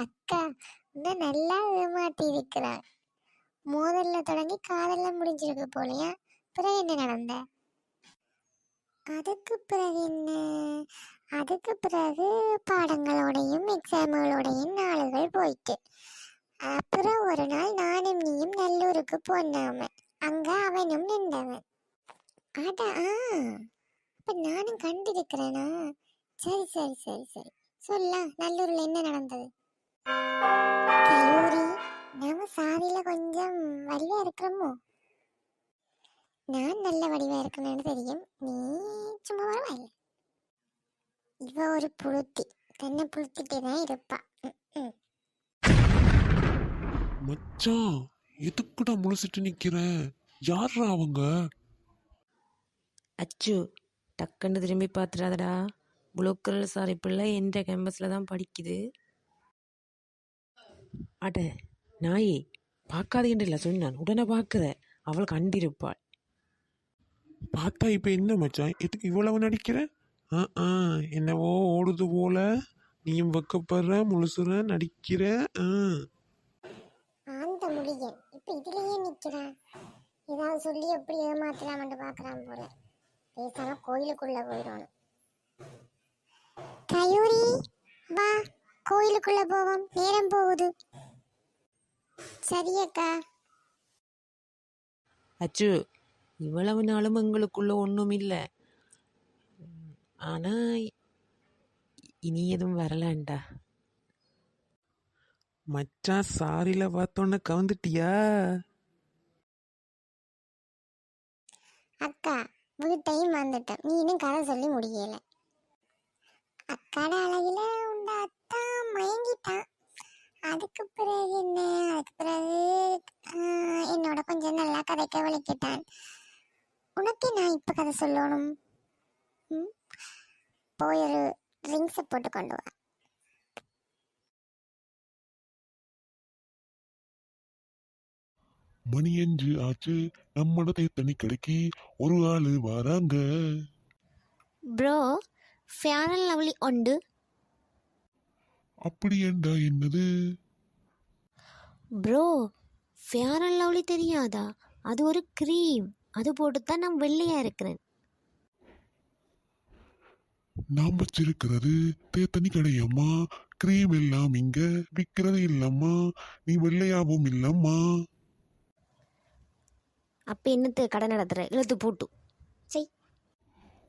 அக்கா இன்னும் நல்லா ஏமாத்தி இருக்கிறான். மோதல்ல தொடங்கி காதெல்லாம் முடிஞ்சிருக்கு போலயா? பிறகு என்ன நடந்த? அதுக்கு பிறகு என்ன? அதுக்கு பிறகு பாடங்களோடையும் எக்ஸாம்களோடையும் நாளுகள் போயிட்டு அப்புறம் ஒரு நாள் நானும் நீயும் நல்லூருக்கு போனாம அங்க அவனும் நின்றவன். அட அப்ப நானும் கண்டிருக்கிறேனா? சரி சரி சரி சரி சொல்ல, நல்லூர்ல என்ன நடந்தது? கல்லூரி நாம சாதியில கொஞ்சம் வலிவா இருக்கிறோமோ? நான் நல்ல வடிவா இருக்கணும்னு தெரியும், நீ சும்மா பரவாயில்ல. இவ ஒரு புளுத்தி, தன்னை புளுத்திட்டே தான் இருப்பா. மச்சான், எதுக்குடா முழிச்சிட்டு நிக்கிற? யாரா அவங்க? அச்சு, டக்குன்னு திரும்பி பார்த்துடாதடா. புளோக்கரல் சாரி பிள்ளை என்ற கேம்பஸில் தான் படிக்குது. அட நாயே, பார்க்காதீங்கல்ல சொன்னான், உடனே பார்க்குற. அவள் கண்டிருப்பாள். பார்த்தா இப்ப என்ன மச்சான், எதுக்கு இவ்வளவு நடிக்கிற? என்னவோ ஓடுது போல, நீயும் வைக்கப்படுற, முழுசுற, நடிக்கிற. ஆந்த முடியன் இப்ப இதுலயே நிக்கிறான். ஏதாவது சொல்லி எப்படி ஏமாத்தலாம்னு பாக்குறான் போல. பேசாம கோயிலுக்குள்ள போயிடணும். கயூரி வா, கோயிலுக்குள்ள போவோம், நேரம் போகுது. சரியக்கா. அச்சு, இவ்வளவு நாளும் எங்களுக்குள்ள ஒன்றும் இல்லை. ஆனால் இனி எதுவும் வரலான்டா. மச்சான், சாரில பார்த்தோன்ன கவுந்துட்டியா? அக்கா வீட்டையும் வந்துட்டோம், நீ இன்னும் கதை சொல்லி முடியல. அக்காட அழகுல உண்ட அத்தா மயங்கிட்டான். அதுக்கு பிறகு என்ன? அதுக்கு பிறகு என்னோட கொஞ்சம் நல்லா கதைக்க வலிக்கிட்டான். உனக்கு நான் இப்ப கதை சொல்லணும். போய் ஒரு ட்ரிங்க்ஸை போட்டு கொண்டு வா. மணி 5 ஆச்சு. நம்மளோட தேத்தனி கடைக்கு ஒரு ஆளு வராங்க. ப்ரோ, ஃபேர் அண்ட் லவ்லி உண்டு. அப்படி என்றா என்னது? ப்ரோ, ஃபேர் அண்ட் லவ்லி தெரியாதா? அது ஒரு க்ரீம், அது போட்டு தான் நான் வெள்ளையா இருக்கிறேன். நாம் வச்சிருக்கிறது தேத்தனி கடையம்மா. கிரீம் எல்லாம் இங்க விற்கிறது இல்லம்மா. நீ வெள்ளையாவும் இல்லம்மா. அப்ப என்னத்து கடை நடத்துற? இழுத்து போட்டு செய்.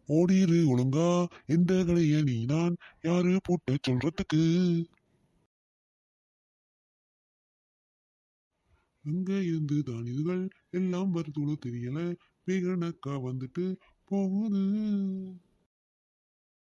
ஓடிரு ஒழுங்கா. எந்த கடைய நீ நான் யாரு போட்ட சொல்றதுக்கு? எங்க இருந்து தான் இதுகள் எல்லாம் வருதுன்னு தெரியல. வேகனக்கா வந்துட்டு போகுது.